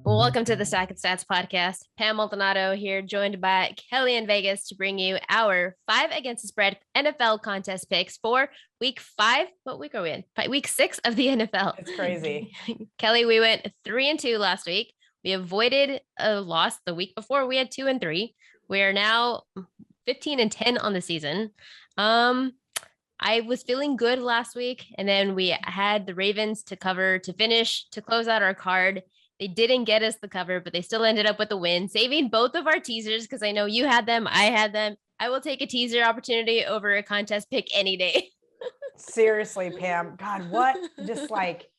Welcome to the Sack and Stats podcast. Pamela Maldonado here, joined by Kelly in Vegas to bring you our 5 against the spread NFL contest picks for week 5. What week are we in? Week 6 of the NFL. It's crazy. Kelly, we went 3-2 last week. We avoided a loss the week before. We had 2-3. We are now 15-10 on the season. I was feeling good last week, and then we had the Ravens to cover to finish to close out our card. They didn't get us the cover, but they still ended up with the win, saving both of our teasers because I know you had them, I had them. I will take a teaser opportunity over a contest pick any day. Seriously, Pam. God, what? Just like,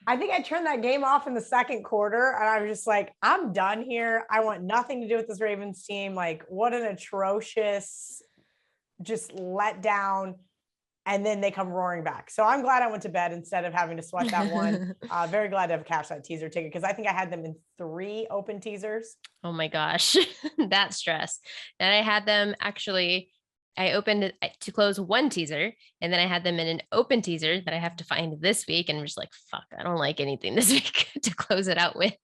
I think I turned that game off in the second quarter, and I was just like, I'm done here. I want nothing to do with this Ravens team. Like, what an atrocious, just let down. And then they come roaring back. So I'm glad I went to bed instead of having to sweat that one. Very glad to have cashed that teaser ticket because I think I had them in 3 open teasers. Oh my gosh, that stress. And I had them actually, I opened it to close 1 teaser, and then I had them in an open teaser that I have to find this week. And I'm just like, fuck, I don't like anything this week to close it out with.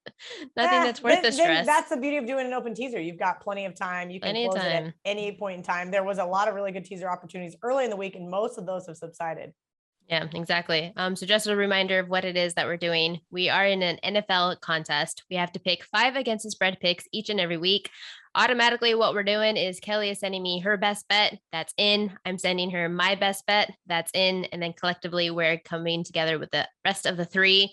Nothing that's worth the stress. That's the beauty of doing an open teaser. You've got plenty of time. You can close it at any point in time. There was a lot of really good teaser opportunities early in the week, and most of those have subsided. Yeah, exactly. So just a reminder of what it is that we're doing. We are in an NFL contest. We have to pick 5 against the spread picks each and every week. Automatically, what we're doing is Kelly is sending me her best bet. That's in. I'm sending her my best bet. That's in. And then collectively, we're coming together with the rest of the 3.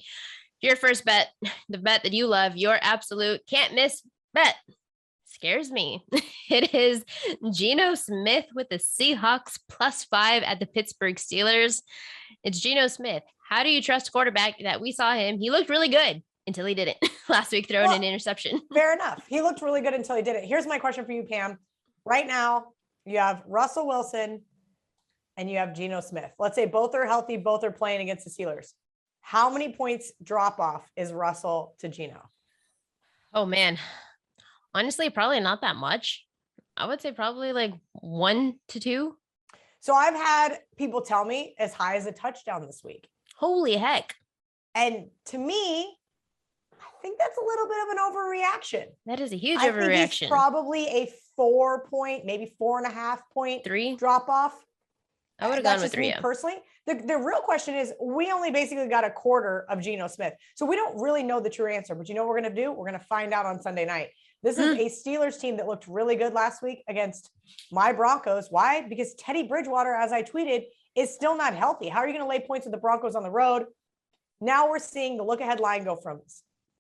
Your first bet, the bet that you love, your absolute can't miss bet, scares me. It is Geno Smith with the Seahawks +5 at the Pittsburgh Steelers. It's Geno Smith. How do you trust a quarterback that we saw him? He looked really good until he didn't last week, throwing an interception. Fair enough. He looked really good until he didn't. Here's my question for you, Pam. Right now, you have Russell Wilson and you have Geno Smith. Let's say both are healthy, both are playing against the Steelers. How many points drop off is Russell to Geno? Oh, man. Honestly, probably not that much. I would say probably like 1 to 2. So I've had people tell me as high as a touchdown this week. Holy heck. And to me, I think that's a little bit of an overreaction. That is a huge overreaction. I think he's probably a 4 point, maybe 4.5 point 3 drop off. I would have gone with 3. Personally, the real question is we only basically got a quarter of Geno Smith. So we don't really know the true answer, but you know what we're going to do? We're going to find out on Sunday night. This is a Steelers team that looked really good last week against my Broncos. Why? Because Teddy Bridgewater, as I tweeted, is still not healthy. How are you going to lay points with the Broncos on the road? Now we're seeing the look ahead line go from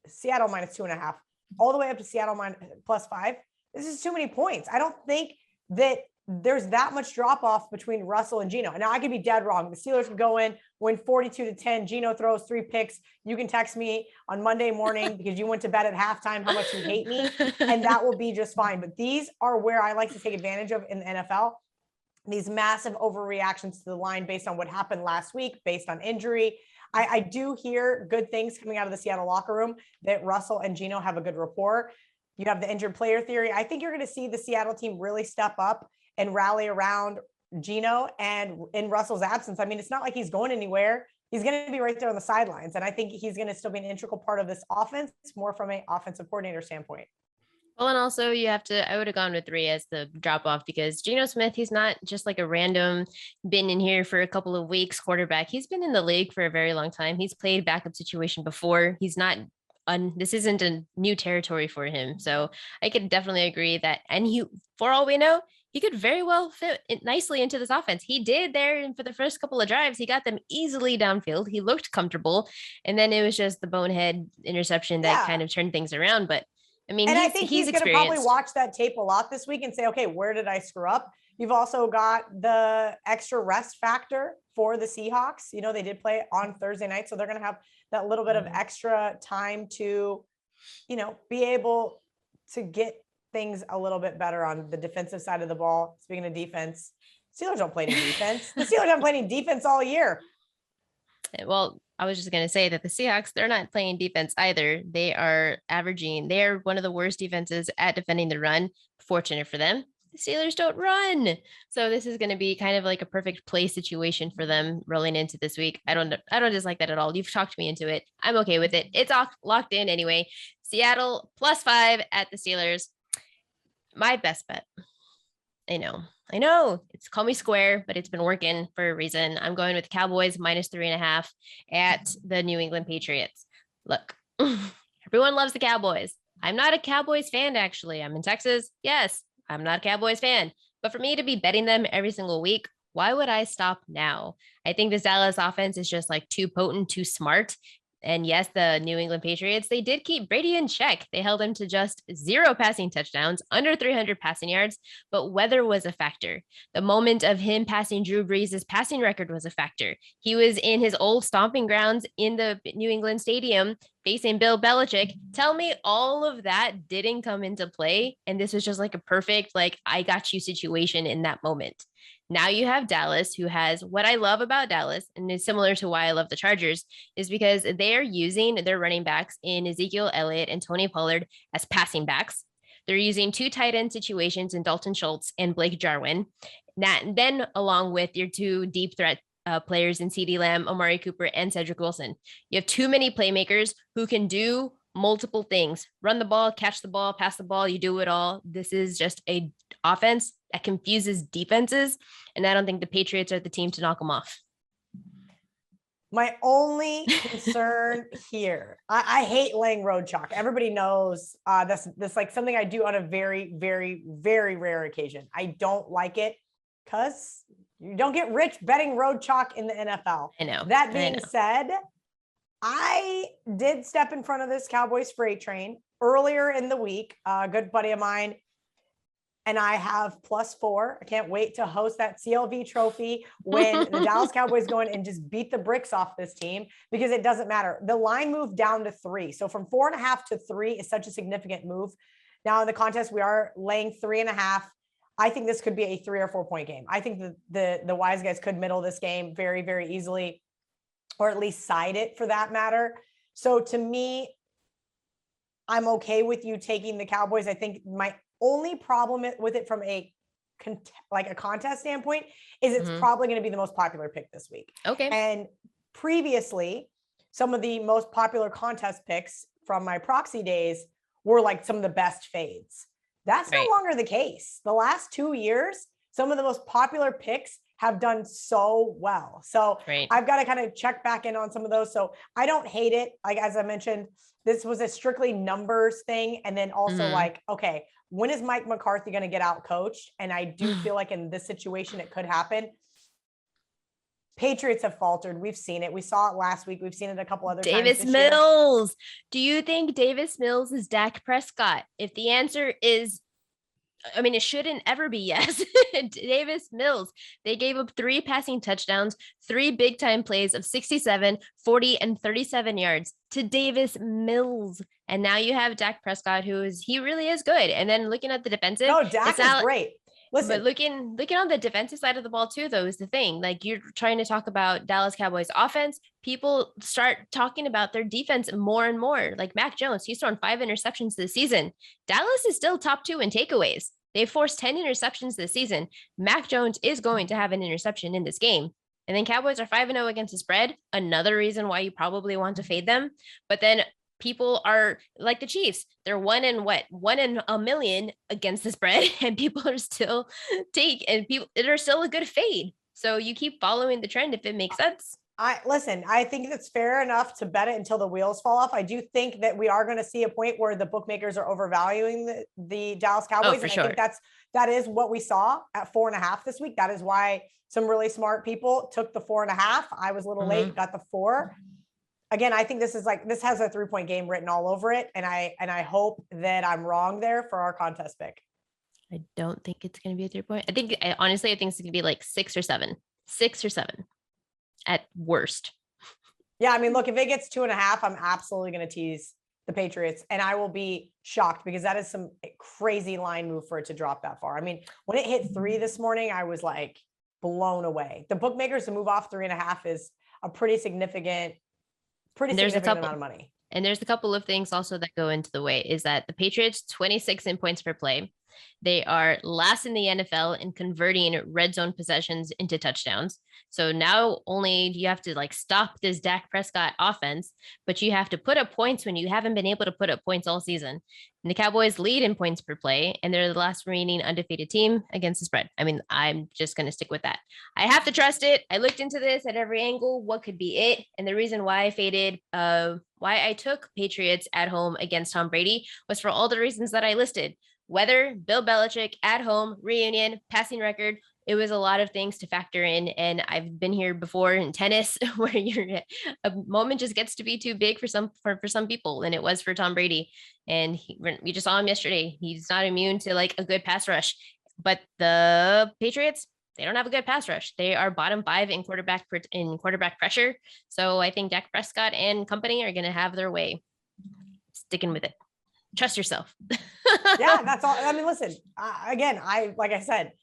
Seattle -2.5 all the way up to Seattle +5. This is too many points. I don't think that there's that much drop off between Russell and Geno. And now I could be dead wrong. The Steelers could go in, win 42-10. Geno throws 3 picks. You can text me on Monday morning because you went to bed at halftime how much you hate me, and that will be just fine. But these are where I like to take advantage of in the NFL. These massive overreactions to the line based on what happened last week, based on injury. I do hear good things coming out of the Seattle locker room that Russell and Geno have a good rapport. You have the injured player theory. I think you're going to see the Seattle team really step up and rally around Geno, and in Russell's absence. I mean, it's not like he's going anywhere. He's going to be right there on the sidelines. And I think he's going to still be an integral part of this offense, more from an offensive coordinator standpoint. Well, and also you have to, I would have gone with 3 as the drop off because Geno Smith, he's not just like a random been in here for a couple of weeks quarterback. He's been in the league for a very long time. He's played backup situation before. He's not this isn't a new territory for him. So I could definitely agree that, and he, for all we know, he could very well fit nicely into this offense. He did there, and for the first couple of drives, he got them easily downfield. He looked comfortable, and then it was just the bonehead interception that kind of turned things around. But I mean, I think he's going to probably watch that tape a lot this week and say, okay, where did I screw up? You've also got the extra rest factor for the Seahawks. You know, they did play on Thursday night, so they're going to have that little bit of extra time to, you know, be able to get things a little bit better on the defensive side of the ball. Speaking of defense, Steelers don't play any defense. The Steelers haven't played any defense all year. Well, I was just going to say that the Seahawks, they're not playing defense either. They are averaging, they're one of the worst defenses at defending the run. Fortunate for them. The Steelers don't run. So this is going to be kind of like a perfect play situation for them rolling into this week. I don't dislike that at all. You've talked me into it. I'm okay with it. It's all locked in anyway. Seattle +5 at the Steelers. My best bet. I know. It's call me square, but it's been working for a reason. I'm going with Cowboys -3.5 at the New England Patriots. Look, everyone loves the Cowboys. I'm not a Cowboys fan, actually. I'm in Texas. Yes, I'm not a Cowboys fan. But for me to be betting them every single week, why would I stop now? I think this Dallas offense is just like too potent, too smart. And yes, the New England Patriots, they did keep Brady in check. They held him to just 0 passing touchdowns, under 300 passing yards, but weather was a factor. The moment of him passing Drew Brees' passing record was a factor. He was in his old stomping grounds in the New England Stadium facing Bill Belichick. Tell me all of that didn't come into play. And this was just like a perfect, like, I got you situation in that moment. Now you have Dallas, who has what I love about Dallas, and is similar to why I love the Chargers, is because they are using their running backs in Ezekiel Elliott and Tony Pollard as passing backs. They're using 2 tight end situations in Dalton Schultz and Blake Jarwin. Then along with your 2 deep threat players in CeeDee Lamb, Amari Cooper, and Cedric Wilson. You have too many playmakers who can do multiple things: run the ball, catch the ball, pass the ball. You do it all. This is just a offense that confuses defenses, and I don't think the Patriots are the team to knock them off. My only concern here, I hate laying road chalk. Everybody knows that's like something I do on a very, very, very rare occasion. I don't like it because you don't get rich betting road chalk in the NFL. I know. That being said, I did step in front of this Cowboys freight train earlier in the week. A good buddy of mine and I have +4. I can't wait to host that CLV trophy when the Dallas Cowboys go in and just beat the bricks off this team, because it doesn't matter. The line moved down to 3. So from 4.5 to 3 is such a significant move. Now in the contest, we are laying 3.5. I think this could be a 3 or 4 point game. I think the wise guys could middle this game very, very easily, or at least side it for that matter. So to me, I'm okay with you taking the Cowboys. I think my only problem with it from a contest standpoint is it's probably going to be the most popular pick this week. Okay. And previously, some of the most popular contest picks from my proxy days were like some of the best fades. That's no longer the case. The last 2 years, some of the most popular picks have done so well. So I've got to kind of check back in on some of those. So I don't hate it. Like, as I mentioned, this was a strictly numbers thing. And then also okay, when is Mike McCarthy going to get out coached? And I do feel like in this situation, it could happen. Patriots have faltered. We've seen it. We saw it last week. We've seen it a couple other times. Davis Mills. Do you think Davis Mills is Dak Prescott? If the answer is, I mean, it shouldn't ever be yes. Davis Mills. They gave up 3 passing touchdowns, 3 big time plays of 67, 40, and 37 yards to Davis Mills. And now you have Dak Prescott, he really is good. And then looking at the defensive. No, Dak is great. Listen, but looking on the defensive side of the ball too, though, is the thing. Like, you're trying to talk about Dallas Cowboys offense. People start talking about their defense more and more. Like Mac Jones, he's thrown 5 interceptions this season. Dallas is still top 2 in takeaways. They've forced 10 interceptions this season. Mac Jones is going to have an interception in this game. And then Cowboys are 5-0 against the spread. Another reason why you probably want to fade them. But then people are like the Chiefs. They're 1 in a million against the spread, and people are still they're still a good fade. So you keep following the trend if it makes sense. I think that's fair enough to bet it until the wheels fall off. I do think that we are going to see a point where the bookmakers are overvaluing the Dallas Cowboys. For sure. I think that is what we saw at 4.5 this week. That is why some really smart people took the 4.5. I was a little late, got the 4. Again, I think this has a 3-point game written all over it. And I hope that I'm wrong there for our contest pick. I don't think it's going to be a 3-point. Honestly, I think it's going to be like 6 or 7 at worst. Yeah. I mean, look, if it gets 2.5, I'm absolutely going to tease the Patriots, and I will be shocked because that is some crazy line move for it to drop that far. I mean, when it hit 3 this morning, I was like blown away. The bookmakers to move off 3.5 is a pretty significant amount of money. And there's a couple of things also that go into the way is that the Patriots 26 in points per play. They are last in the NFL in converting red zone possessions into touchdowns. So now only do you have to like stop this Dak Prescott offense, but you have to put up points when you haven't been able to put up points all season. And the Cowboys lead in points per play, and they're the last remaining undefeated team against the spread. I mean, I'm just going to stick with that. I have to trust it. I looked into this at every angle. What could be it? And the reason why I faded, why I took Patriots at home against Tom Brady was for all the reasons that I listed. Weather, Bill Belichick, at home, reunion, passing record. It was a lot of things to factor in. And I've been here before in tennis where a moment just gets to be too big for some people. And it was for Tom Brady. And we just saw him yesterday. He's not immune to like a good pass rush. But the Patriots, they don't have a good pass rush. They are bottom 5 in quarterback pressure. So I think Dak Prescott and company are going to have their way. Sticking with it. Trust yourself. Yeah, that's all. I mean, listen, again, like I said,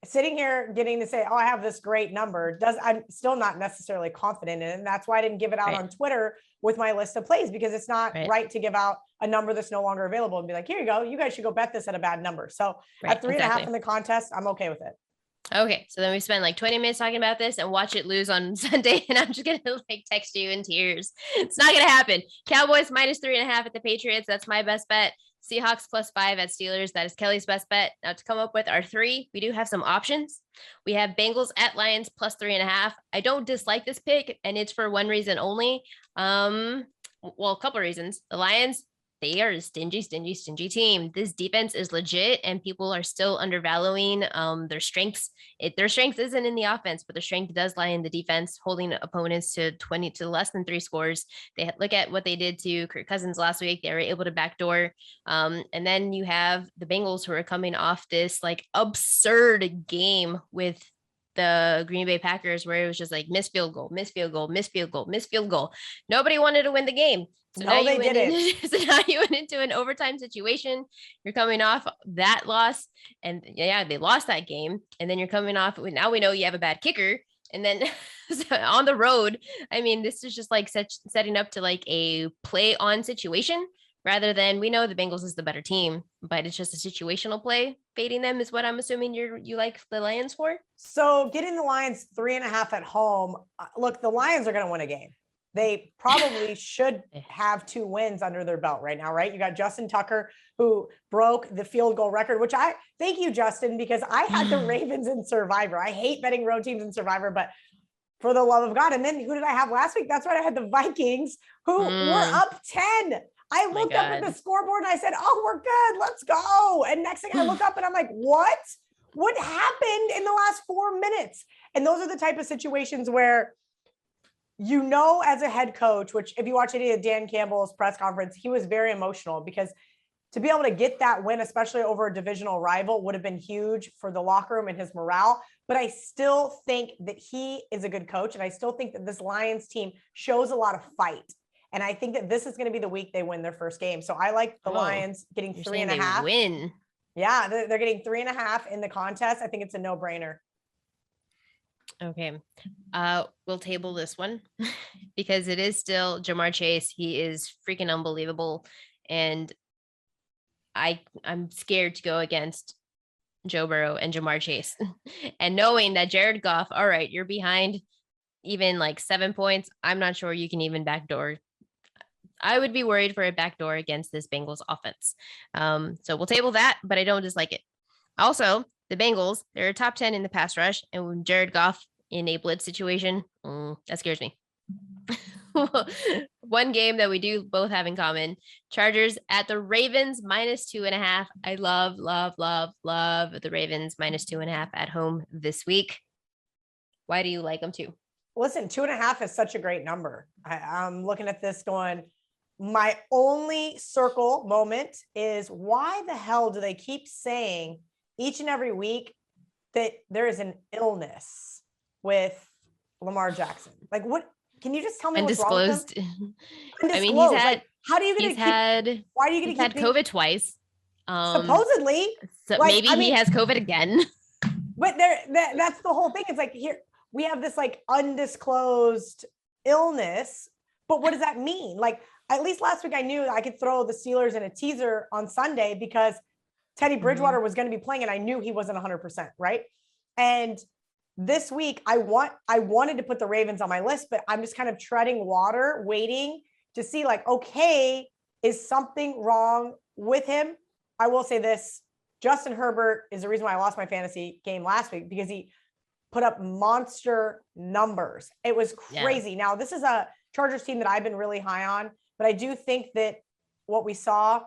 sitting here getting to say, oh, I have this great number I'm still not necessarily confident in it. And that's why I didn't give it out on Twitter with my list of plays, because it's not right to give out a number that's no longer available and be like, here you go. You guys should go bet this at a bad number. So at 3.5 in the contest, I'm okay with it. Okay, so then we spend like 20 minutes talking about this and watch it lose on Sunday, and I'm just gonna like text you in tears. It's not gonna happen. Cowboys -3.5 at the Patriots. That's my best bet. Seahawks +5 at Steelers. That is Kelly's best bet. Now to come up with our 3, we do have some options. We have Bengals at Lions +3.5. I don't dislike this pick, and it's for one reason only. Well, a couple of reasons. The Lions, they are a stingy team. This defense is legit, and people are still undervaluing their strengths. Their strength isn't in the offense, but their strength does lie in the defense, holding opponents to less than 3 scores. They look at what they did to Kirk Cousins last week. They were able to backdoor. And then you have the Bengals, who are coming off this like absurd game with the Green Bay Packers, where it was just like miss field goal. Nobody wanted to win the game. So now you went into an overtime situation. You're coming off that loss, and they lost that game. And then you're coming off. Now we know you have a bad kicker. And then on the road, I mean, this is just like setting up to like a play on situation, rather than, we know the Bengals is the better team, but it's just a situational play. Fading them is what I'm assuming you like the Lions for. So getting the Lions 3.5 at home. Look, the Lions are going to win a game. They probably should have 2 wins under their belt right now, right? You got Justin Tucker, who broke the field goal record, which thank you, Justin, because I had the Ravens in Survivor. I hate betting road teams in Survivor, but for the love of God. And then who did I have last week? That's right. I had the Vikings, who were up 10. I looked up at the scoreboard and I said, oh, we're good. Let's go. And next thing I look up and I'm like, what? What happened in the last 4 minutes? And those are the type of situations where, as a head coach, which if you watch any of Dan Campbell's press conference, he was very emotional, because to be able to get that win, especially over a divisional rival, would have been huge for the locker room and his morale. But I still think that he is a good coach. And I still think that this Lions team shows a lot of fight. And I think that this is going to be the week they win their first game. So I like the Lions getting 3.5. Win. Yeah, they're getting 3.5 in the contest. I think it's a no-brainer. Okay. We'll table this one because it is still Jamar Chase. He is freaking unbelievable. And I'm scared to go against Joe Burrow and Jamar Chase. And knowing that Jared Goff, all right, you're behind even like 7 points. I'm not sure you can even backdoor. I would be worried for a backdoor against this Bengals offense. So we'll table that, but I don't dislike it. Also, the Bengals, they're top 10 in the pass rush, and when Jared Goff in a blitz situation, that scares me. One game that we do both have in common: Chargers at the Ravens -2.5. I love the Ravens -2.5 at home this week. Why do you like them too? Listen, 2.5 is such a great number. I'm looking at this going, my only circle moment is, why the hell do they keep saying each and every week that there is an illness with Lamar Jackson? Like, what? Can you just tell me what's wrong with him? I mean, he's had. Like, how do you get why are you going to keep COVID twice? Supposedly. So like, maybe he has COVID again. But that's the whole thing. It's like, here we have this like undisclosed illness, but what does that mean? Like, at least last week I knew I could throw the Steelers in a teaser on Sunday, because Teddy Bridgewater was going to be playing, and I knew he wasn't 100%, right? And this week, I wanted to put the Ravens on my list, but I'm just kind of treading water, waiting to see like, okay, is something wrong with him? I will say this, Justin Herbert is the reason why I lost my fantasy game last week, because he put up monster numbers. It was crazy. Yeah. Now, this is a Chargers team that I've been really high on, but I do think that what we saw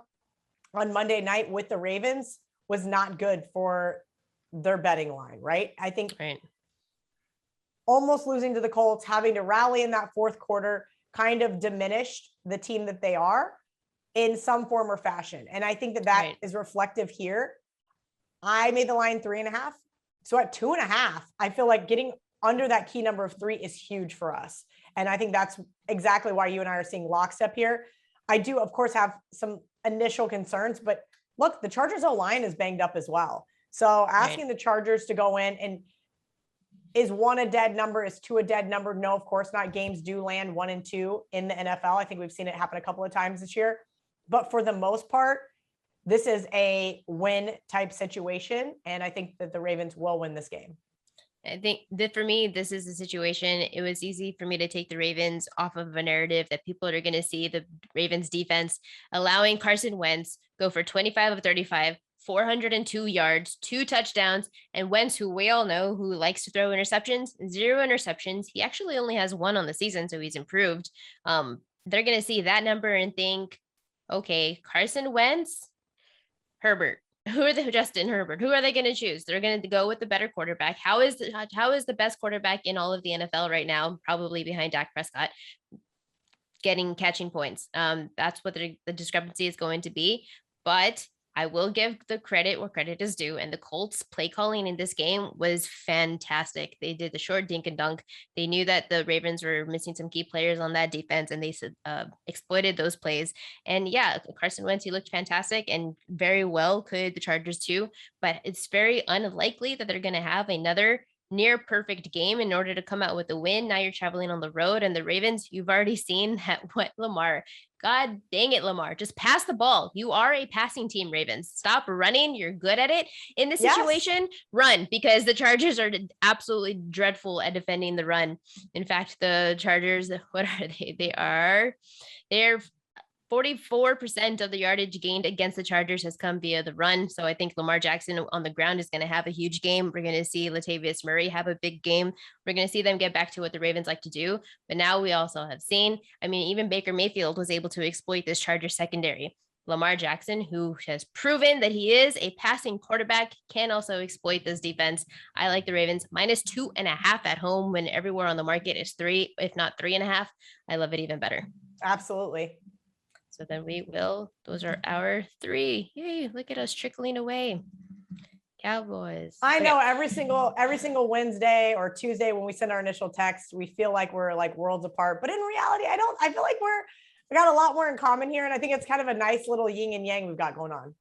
on Monday night with the Ravens was not good for their betting line, right? I think almost losing to the Colts, having to rally in that fourth quarter kind of diminished the team that they are in some form or fashion. And I think that is reflective here. I made the line 3.5. So at 2.5, I feel like getting under that key number of 3 is huge for us. And I think that's exactly why you and I are seeing lockstep here. I do, of course, have some initial concerns, but look, the Chargers O-line is banged up as well. So asking the Chargers to go in, and is 1 a dead number? Is 2 a dead number? No, of course not. Games do land 1 and 2 in the NFL. I think we've seen it happen a couple of times this year, but for the most part, this is a win type situation. And I think that the Ravens will win this game. I think that for me, this is the situation. It was easy for me to take the Ravens off of a narrative that people are going to see the Ravens defense allowing Carson Wentz go for 25 of 35, 402 yards, 2 touchdowns, and Wentz, who we all know who likes to throw interceptions, 0 interceptions. He actually only has 1 on the season, so he's improved. They're going to see that number and think, okay, Carson Wentz, Herbert. Who are the Justin Herbert? Who are they going to choose? They're going to go with the better quarterback. How is the best quarterback in all of the NFL right now? Probably behind Dak Prescott, catching points. That's what the discrepancy is going to be. But I will give the credit where credit is due. And the Colts play calling in this game was fantastic. They did the short dink and dunk. They knew that the Ravens were missing some key players on that defense, and they exploited those plays. And yeah, Carson Wentz, he looked fantastic, and very well could the Chargers too. But it's very unlikely that they're going to have another near perfect game in order to come out with a win. Now you're traveling on the road, and the Ravens, you've already seen that what Lamar, God dang it, Lamar, just pass the ball. You are a passing team, Ravens. Stop running. You're good at it. In this situation, run, because the Chargers are absolutely dreadful at defending the run. In fact, the Chargers, what are they? They're 44% of the yardage gained against the Chargers has come via the run. So I think Lamar Jackson on the ground is going to have a huge game. We're going to see Latavius Murray have a big game. We're going to see them get back to what the Ravens like to do. But now we also have seen, even Baker Mayfield was able to exploit this Chargers secondary. Lamar Jackson, who has proven that he is a passing quarterback, can also exploit this defense. I like the Ravens -2.5 at home when everywhere on the market is 3, if not 3.5. I love it even better. Absolutely. So then those are our 3. Yay, look at us trickling away. Cowboys. I know every single Wednesday or Tuesday when we send our initial text, we feel like we're like worlds apart. But in reality, I feel like we got a lot more in common here. And I think it's kind of a nice little yin and yang we've got going on.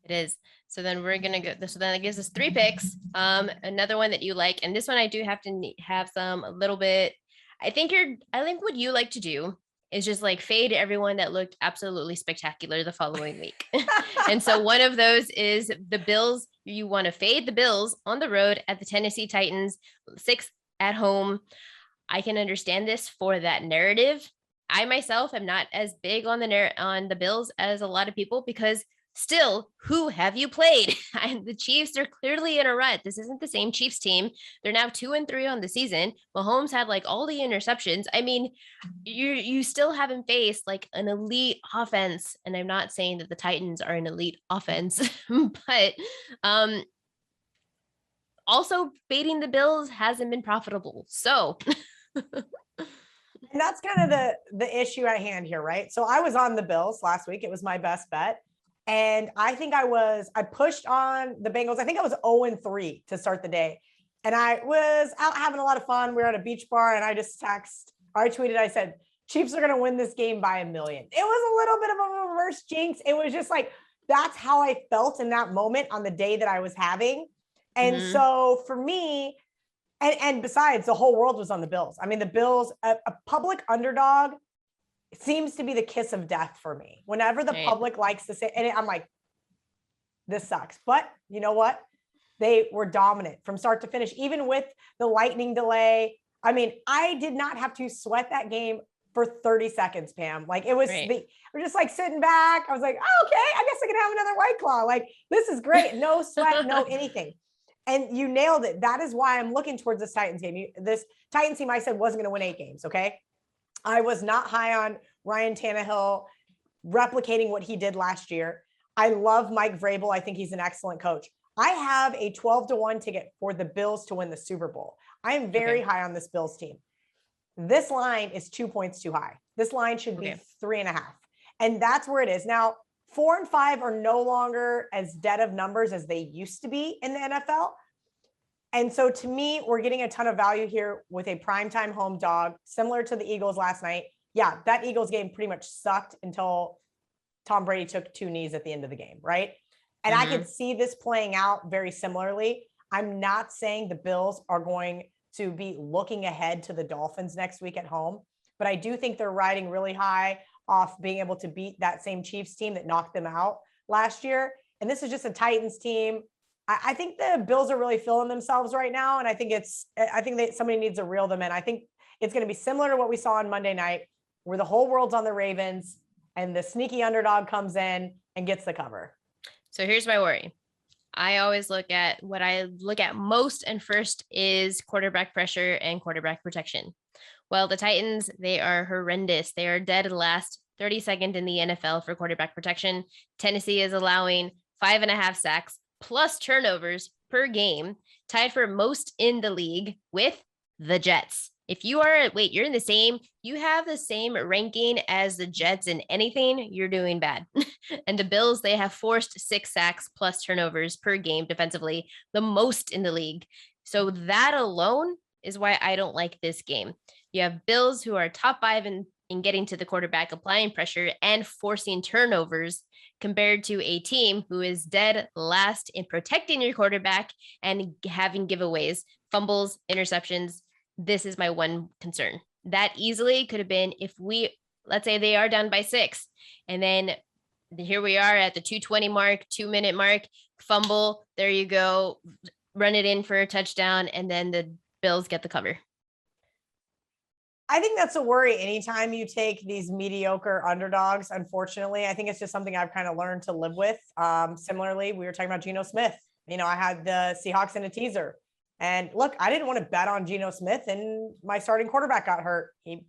It is. So then we're going to go. So then it gives us 3 picks. Another one that you like. And this one I do have to have a little bit. I think what you like to do is just like fade everyone that looked absolutely spectacular the following week. And so one of those is the Bills. You want to fade the Bills on the road at the Tennessee Titans, 6 at home. I can understand this for that narrative. I myself am not as big on the Bills as a lot of people, because still, who have you played? The Chiefs are clearly in a rut. This isn't the same Chiefs team. They're now 2-3 on the season. Mahomes had like all the interceptions. You still haven't faced like an elite offense. And I'm not saying that the Titans are an elite offense, but also baiting the Bills hasn't been profitable. So and that's kind of the issue at hand here, right? So I was on the Bills last week. It was my best bet. And I think I pushed on the Bengals. I think I was 0-3 to start the day. And I was out having a lot of fun. We were at a beach bar, and I tweeted, I said, Chiefs are going to win this game by 1 million. It was a little bit of a reverse jinx. It was just like, that's how I felt in that moment on the day that I was having. And so for me, and besides, the whole world was on the Bills. The Bills, a public underdog, it seems to be the kiss of death for me. Whenever the public likes to say, and I'm like, this sucks. But you know what? They were dominant from start to finish, even with the lightning delay. I mean, I did not have to sweat that game for 30 seconds, Pam. Like it was, we're just like sitting back. I was like, oh, okay, I guess I can have another White Claw. Like this is great. No sweat, no anything. And you nailed it. That is why I'm looking towards this Titans game. This Titans team I said wasn't going to win 8 games. Okay. I was not high on Ryan Tannehill replicating what he did last year. I love Mike Vrabel. I think he's an excellent coach. I have a 12-1 ticket for the Bills to win the Super Bowl. I am very high on this Bills team. This line is 2 points too high. This line should be 3.5. And that's where it is. Now, 4 and 5 are no longer as dead of numbers as they used to be in the NFL. And so to me, we're getting a ton of value here with a primetime home dog, similar to the Eagles last night. Yeah, that Eagles game pretty much sucked until Tom Brady took 2 knees at the end of the game, right? And I could see this playing out very similarly. I'm not saying the Bills are going to be looking ahead to the Dolphins next week at home, but I do think they're riding really high off being able to beat that same Chiefs team that knocked them out last year. And this is just a Titans team. I think the Bills are really feeling themselves right now. And I think that somebody needs to reel them in. I think it's going to be similar to what we saw on Monday night, where the whole world's on the Ravens and the sneaky underdog comes in and gets the cover. So here's my worry. I always look at what I look at most and first is quarterback pressure and quarterback protection. Well, the Titans, they are horrendous. They are dead last, 32nd in the NFL for quarterback protection. Tennessee is allowing 5.5 sacks plus turnovers per game, tied for most in the league with the Jets. If you are, you're in the same, you have the same ranking as the Jets in anything, you're doing bad. And the Bills, they have forced 6 sacks plus turnovers per game defensively, the most in the league. So that alone is why I don't like this game. You have Bills who are top 5 in getting to the quarterback, applying pressure and forcing turnovers, compared to a team who is dead last in protecting your quarterback and having giveaways, fumbles, interceptions. This is my one concern. That easily could have been if let's say they are down by 6, and then here we are at the 2:20 mark, 2-minute mark, fumble, there you go, run it in for a touchdown, and then the Bills get the cover. I think that's a worry anytime you take these mediocre underdogs. Unfortunately, I think it's just something I've kind of learned to live with. Similarly, we were talking about Geno Smith. I had the Seahawks in a teaser. And look, I didn't want to bet on Geno Smith, and my starting quarterback got hurt. He's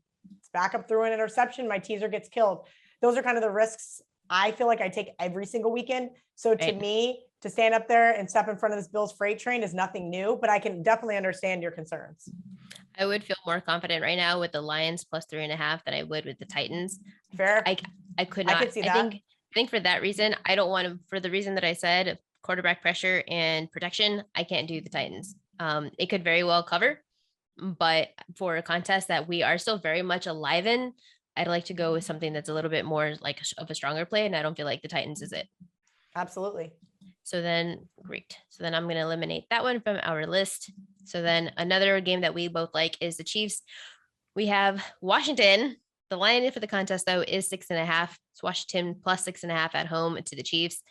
back up through an interception. My teaser gets killed. Those are kind of the risks I feel like I take every single weekend. So to me, to stand up there and step in front of this Bills freight train is nothing new, but I can definitely understand your concerns. I would feel more confident right now with the Lions plus 3.5 than I would with the Titans. Fair. I could not. I could see that. I think for that reason, I don't want to, for the reason that I said, quarterback pressure and protection, I can't do the Titans. It could very well cover, but for a contest that we are still very much alive in, I'd like to go with something that's a little bit more like of a stronger play. And I don't feel like the Titans is it. Absolutely. So then, great. So then I'm going to eliminate that one from our list. So then another game that we both like is the Chiefs. We have Washington. The line for the contest, though, is 6.5. It's Washington plus 6.5 at home to the Chiefs.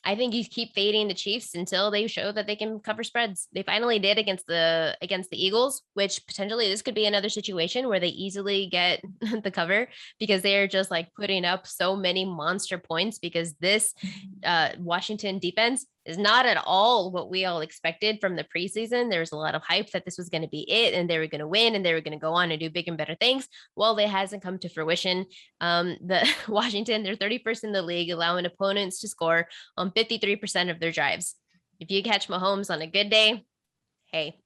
I think you keep fading the Chiefs until they show that they can cover spreads. They finally did against the Eagles, which potentially this could be another situation where they easily get the cover because they are just like putting up so many monster points because this Washington defense is not at all what we all expected from the preseason. There was a lot of hype that this was going to be it and they were going to win and they were going to go on and do big and better things. Well, it hasn't come to fruition. The Washington, they're 31st in the league, allowing opponents to score on 53% of their drives. If you catch Mahomes on a good day, hey,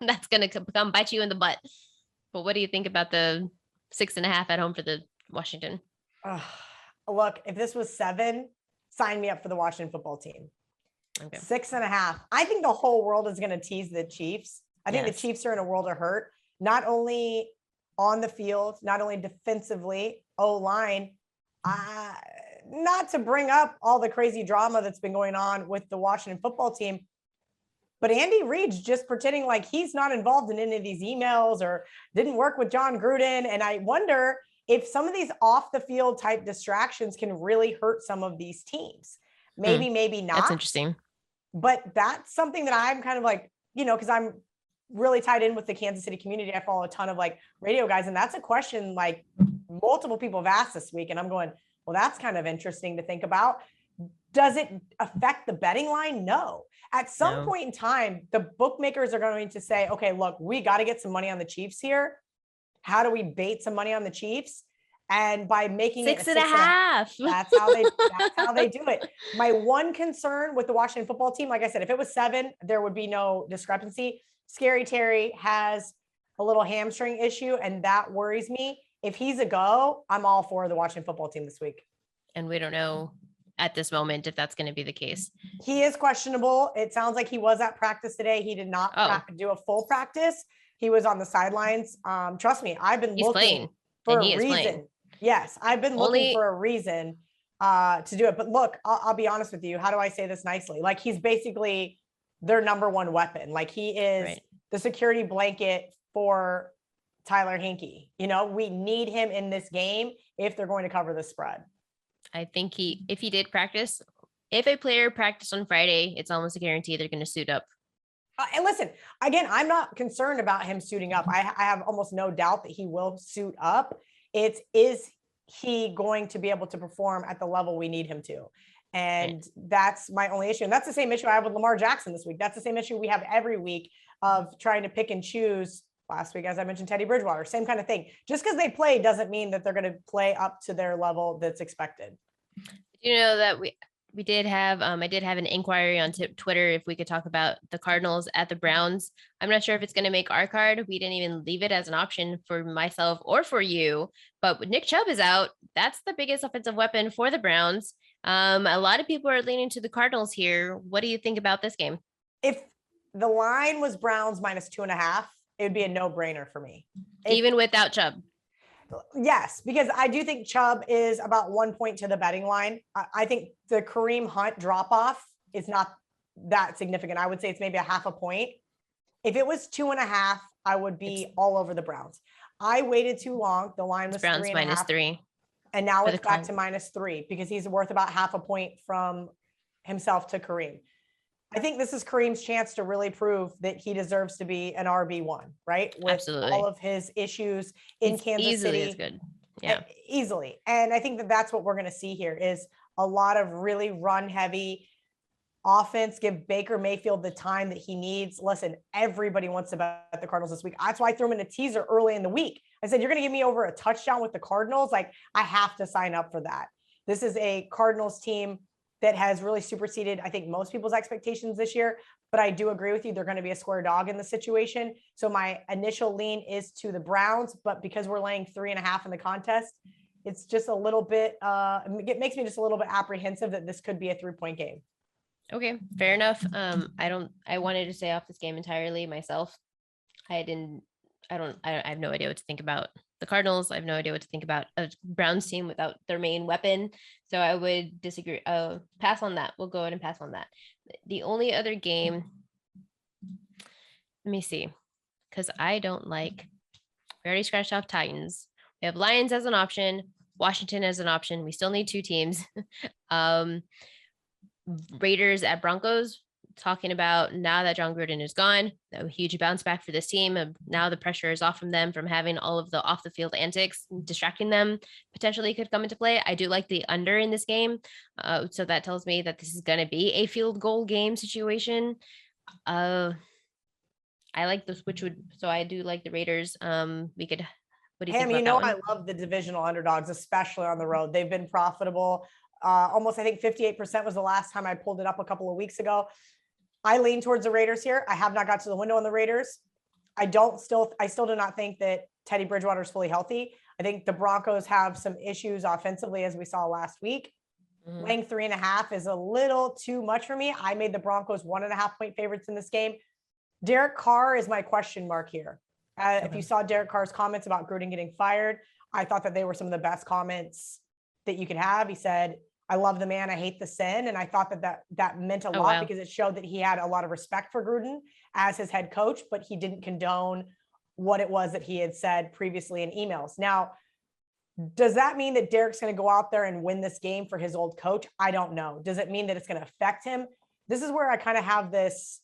that's going to come bite you in the butt. But what do you think about the 6.5 at home for the Washington? Look, if this was 7, sign me up for the Washington football team. Okay. 6.5. I think the whole world is going to tease the Chiefs. I think the Chiefs are in a world of hurt, not only on the field, not only defensively, O-line, not to bring up all the crazy drama that's been going on with the Washington football team, but Andy Reid's just pretending like he's not involved in any of these emails or didn't work with John Gruden. And I wonder if some of these off the field type distractions can really hurt some of these teams. Maybe not. That's interesting. But that's something that I'm kind of like, because I'm really tied in with the Kansas City community. I follow a ton of like radio guys, and that's a question like multiple people have asked this week. And I'm going, well, that's kind of interesting to think about. Does it affect the betting line? No. At some point in time, the bookmakers are going to say, okay, look, we got to get some money on the Chiefs here. How do we bait some money on the Chiefs? And by making six it and a half, that's how they do it. My one concern with the Washington football team, like I said, if it was 7, there would be no discrepancy. Scary Terry has a little hamstring issue, and that worries me. If he's a go, I'm all for the Washington football team this week. And we don't know at this moment if that's going to be the case. He is questionable. It sounds like he was at practice today. He did not do a full practice. He was on the sidelines. Trust me, I've been looking for a reason. Yes, I've been looking for a reason to do it. But look, I'll be honest with you. How do I say this nicely? Like, he's basically their number one weapon. Like, he is the security blanket for Tyler Hinkie. We need him in this game if they're going to cover the spread. I think if he did practice, if a player practiced on Friday, it's almost a guarantee they're going to suit up. And listen, again, I'm not concerned about him suiting up. I have almost no doubt that he will suit up. Is he going to be able to perform at the level we need him to? And that's my only issue. And that's the same issue I have with Lamar Jackson this week. That's the same issue we have every week of trying to pick and choose. Last week, as I mentioned, Teddy Bridgewater, same kind of thing. Just because they play doesn't mean that they're going to play up to their level that's expected. That we did have, I did have an inquiry on Twitter if we could talk about the Cardinals at the Browns. I'm not sure if it's going to make our card. We didn't even leave it as an option for myself or for you, but when Nick Chubb is out, that's the biggest offensive weapon for the Browns. A lot of people are leaning to the Cardinals here. What do you think about this game? If the line was Browns -2.5, it would be a no-brainer for me. Even without Chubb? Yes, because I do think Chubb is about 1 point to the betting line. I think the Kareem Hunt drop-off is not that significant. I would say it's maybe a half a point. If it was 2.5, I would be all over the Browns. I waited too long. The line was Browns -3. And now it's back to -3 because he's worth about half a point from himself to Kareem. I think this is Kareem's chance to really prove that he deserves to be an RB1, right? With Absolutely. all of his issues in Kansas City. Is good. Yeah. Easily. And I think that that's what we're going to see here is a lot of really run heavy offense. Give Baker Mayfield the time that he needs. Listen, everybody wants to bet the Cardinals this week. That's why I threw him in a teaser early in the week. I said, you're going to give me over a touchdown with the Cardinals. Like, I have to sign up for that. This is a Cardinals team that has really superseded, I think, most people's expectations this year. But I do agree with you. They're going to be a square dog in the situation. So my initial lean is to the Browns, but because we're laying 3.5 in the contest, it's just a little bit, it makes me just a little bit apprehensive that this could be a 3-point game. Okay, fair enough. I wanted to stay off this game entirely myself. I have no idea what to think about the Cardinals. I have no idea what to think about a Browns team without their main weapon. So I would disagree. Pass on that. We'll go ahead and pass on that. The only other game, let me see, because I don't like, we already scratched off Titans. We have Lions as an option, Washington as an option. We still need 2 teams. Raiders at Broncos. Talking about now that John Gruden is gone, a huge bounce back for this team. Now the pressure is off from them from having all of the off the field antics distracting them. Potentially could come into play. I do like the under in this game. So that tells me that this is going to be a field goal game situation. I like this, so I do like the Raiders. We could, what do you think about that one? I love the divisional underdogs, especially on the road. They've been profitable. Almost, I think 58% was the last time I pulled it up a couple of weeks ago. I lean towards the Raiders here. I have not got to the window on the Raiders. I still do not think that Teddy Bridgewater is fully healthy. I think the Broncos have some issues offensively, as we saw last week. Mm-hmm. Laying 3.5 is a little too much for me. I made the Broncos 1.5 point favorites in this game. Derek Carr is my question mark here. If you saw Derek Carr's comments about Gruden getting fired, I thought that they were some of the best comments that you could have. He said, I love the man, I hate the sin. And I thought that meant a lot because it showed that he had a lot of respect for Gruden as his head coach, but he didn't condone what it was that he had said previously in emails. Now, Does that mean that Derek's going to go out there and win this game for his old coach? I don't know. Does it mean that it's going to affect him? This is where I kind of have this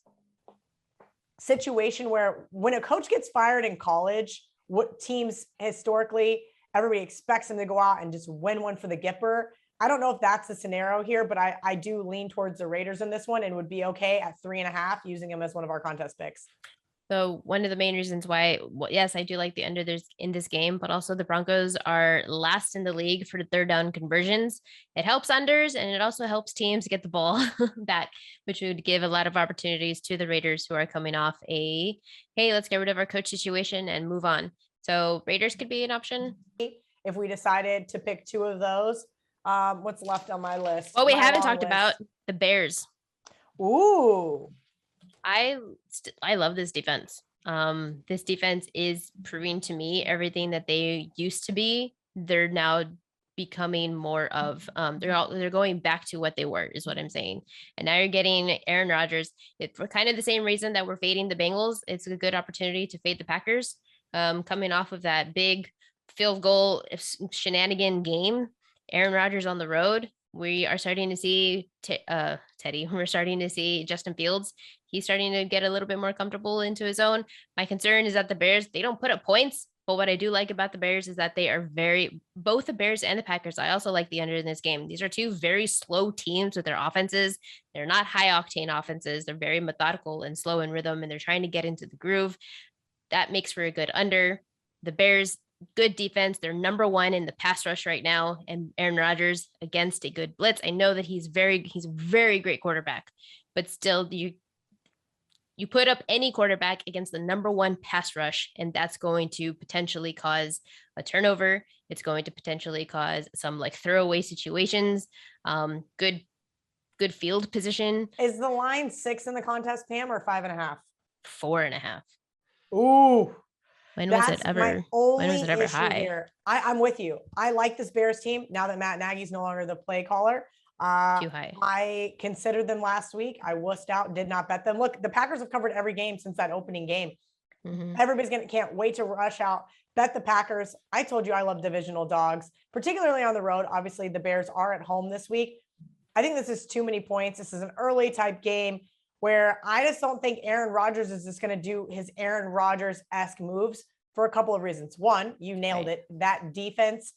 situation where when a coach gets fired in college, what teams historically, everybody expects them to go out and just win one for the Gipper. I don't know if that's the scenario here, but I do lean towards the Raiders in this one and would be okay at 3.5 using them as one of our contest picks. So one of the main reasons why, yes, I do like the under there's in this game, but also the Broncos are last in the league for the third down conversions. It helps unders and it also helps teams get the ball back, which would give a lot of opportunities to the Raiders who are coming off hey, let's get rid of our coach situation and move on. So Raiders could be an option. If we decided to pick two of those, what's left on my list? Well, we haven't talked about the Bears. Ooh. I love this defense. This defense is proving to me everything that they used to be. They're now becoming more of they're going back to what they were, is what I'm saying. And now you're getting Aaron Rodgers. For kind of the same reason that we're fading the Bengals, it's a good opportunity to fade the Packers. Coming off of that big field goal shenanigan game, Aaron Rodgers on the road. We are starting to see Teddy. We're starting to see Justin Fields. He's starting to get a little bit more comfortable into his own. My concern is that the Bears, they don't put up points. But what I do like about the Bears is that they are both the Bears and the Packers. I also like the under in this game. These are two very slow teams with their offenses. They're not high octane offenses. They're very methodical and slow in rhythm, and they're trying to get into the groove. That makes for a good under. The Bears, good defense. They're number one in the pass rush right now. And Aaron Rodgers against a good blitz. I know that he's a very great quarterback, but still you put up any quarterback against the number one pass rush, and that's going to potentially cause a turnover. It's going to potentially cause some like throwaway situations. Good field position. Is the line 6 in the contest, Pam, or 5.5? 4.5. Ooh. When was it ever high? Here. I'm with you. I like this Bears team now that Matt Nagy's no longer the play caller. Too high. I considered them last week. I wussed out, did not bet them. Look, the Packers have covered every game since that opening game. Mm-hmm. Everybody's can't wait to rush out, bet the Packers. I told you I love divisional dogs, particularly on the road. Obviously, the Bears are at home this week. I think this is too many points. This is an early type game where I just don't think Aaron Rodgers is just going to do his Aaron Rodgers-esque moves for a couple of reasons. One, you nailed it. That defense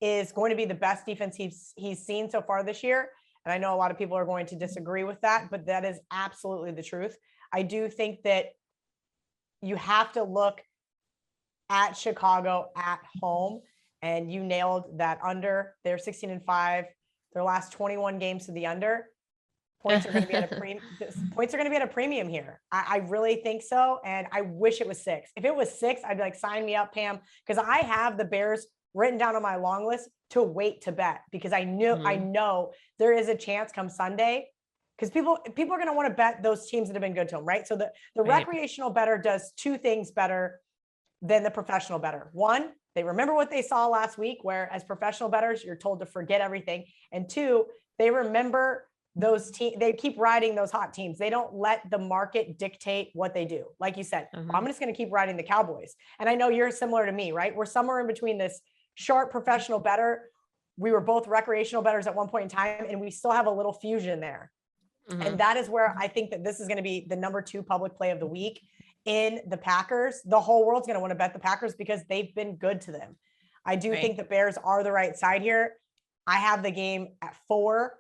is going to be the best defense he's seen so far this year. And I know a lot of people are going to disagree with that, but that is absolutely the truth. I do think that you have to look at Chicago at home, and you nailed that under. They're 16-5. Their last 21 games to the under. Points are going to be at a premium here. I really think so. And I wish it was 6. If it was 6, I'd be like, sign me up, Pam, because I have the Bears written down on my long list to wait to bet, because I know there is a chance come Sunday, because people are going to want to bet those teams that have been good to them, right? So the recreational bettor does two things better than the professional bettor. One, they remember what they saw last week, where as professional bettors, you're told to forget everything. And two, they remember those teams. They keep riding those hot teams. They don't let the market dictate what they do. Like you said, I'm just going to keep riding the Cowboys. And I know you're similar to me, right? We're somewhere in between this sharp professional bettor. We were both recreational bettors at one point in time, and we still have a little fusion there. And that is where I think that this is going to be the number 2 public play of the week in the Packers. The whole world's going to want to bet the Packers because they've been good to them. I do think the Bears are the right side here. I have the game at 4.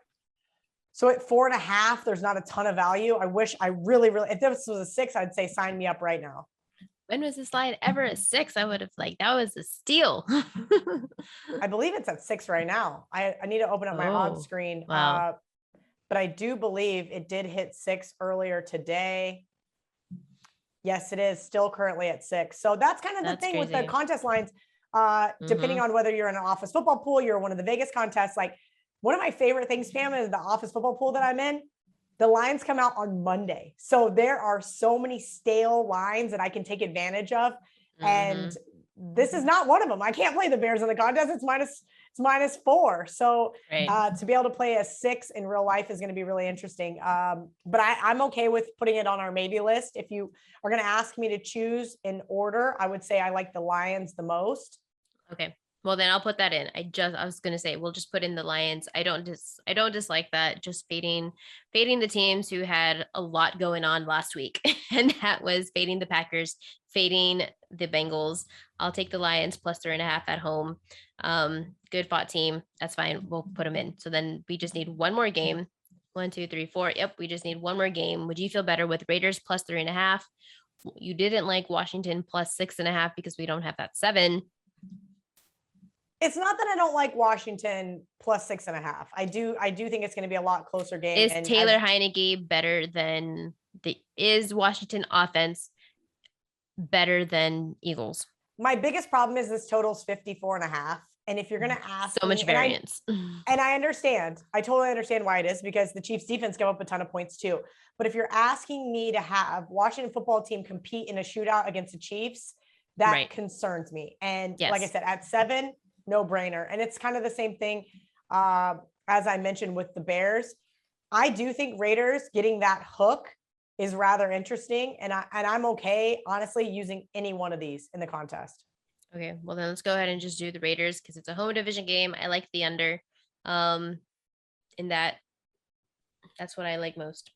So at 4.5, there's not a ton of value. I wish I really, if this was a 6, I'd say sign me up right now. When was this line ever a 6? I would have that was a steal. I believe it's at 6 right now. I need to open up my odds screen. Wow. But I do believe it did hit 6 earlier today. Yes, it is still currently at 6. So that's kind of the thing with the contest lines. Depending on whether you're in an office football pool, you're one of the Vegas contests. Like, one of my favorite things, Pam, is the office football pool that I'm in. The lines come out on Monday. So there are so many stale lines that I can take advantage of. And this is not one of them. I can't play the Bears in the contest. It's -4. So to be able to play a 6 in real life is going to be really interesting. But I'm okay with putting it on our maybe list. If you are going to ask me to choose in order, I would say I like the Lions the most. Okay. Well, then I'll put that in. I was gonna say we'll just put in the Lions. I don't dislike that. Just fading the teams who had a lot going on last week, and that was fading the Packers, fading the Bengals. I'll take the Lions plus 3.5 at home. Good fought team. That's fine. We'll put them in. So then we just need one more game. 1, 2, 3, 4. Yep, we just need one more game. Would you feel better with Raiders plus 3.5? You didn't like Washington plus 6.5 because we don't have that 7. It's not that I don't like Washington plus 6.5. I do think it's going to be a lot closer game. Is Taylor Heineke better than is Washington offense better than Eagles? My biggest problem is this total's 54.5. And if you're going to ask so much variance, and I understand, I totally understand why it is, because the Chiefs defense gave up a ton of points too. But if you're asking me to have Washington football team compete in a shootout against the Chiefs, that concerns me. And like I said, at 7, no brainer. And it's kind of the same thing as I mentioned with the Bears. I do think Raiders getting that hook is rather interesting. And I'm okay, honestly, using any one of these in the contest. Okay, well then let's go ahead and just do the Raiders because it's a home division game. I like the under. In that's what I like most,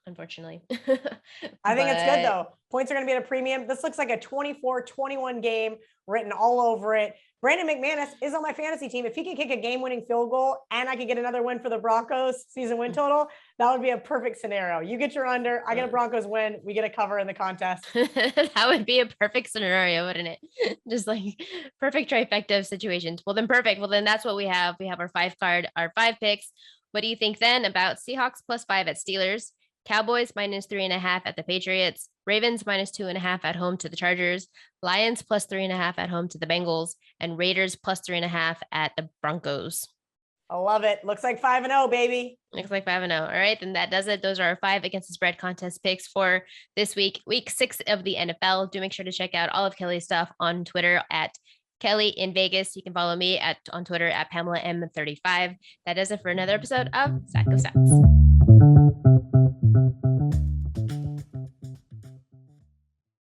unfortunately. I think it's good though. Points are going to be at a premium. This looks like a 24-21 game written all over it. Brandon McManus is on my fantasy team. If he can kick a game-winning field goal and I can get another win for the Broncos season win total, that would be a perfect scenario. You get your under, I get a Broncos win, we get a cover in the contest. That would be a perfect scenario, wouldn't it? Just like perfect trifecta of situations. Well, then perfect. Well, then that's what we have. We have our 5 picks. What do you think then about Seahawks plus 5 at Steelers? Cowboys minus 3.5 at the Patriots, Ravens minus 2.5 at home to the Chargers, Lions plus 3.5 at home to the Bengals, and Raiders plus 3.5 at the Broncos. I love it. Looks like 5-0, baby. Looks like 5-0. All right, then that does it. Those are our 5 against the spread contest picks for this week 6 of the NFL. Do make sure to check out all of Kelly's stuff on Twitter at Kelly in Vegas. You can follow me on Twitter at Pamela M35. That does it for another episode of Sack of Stats.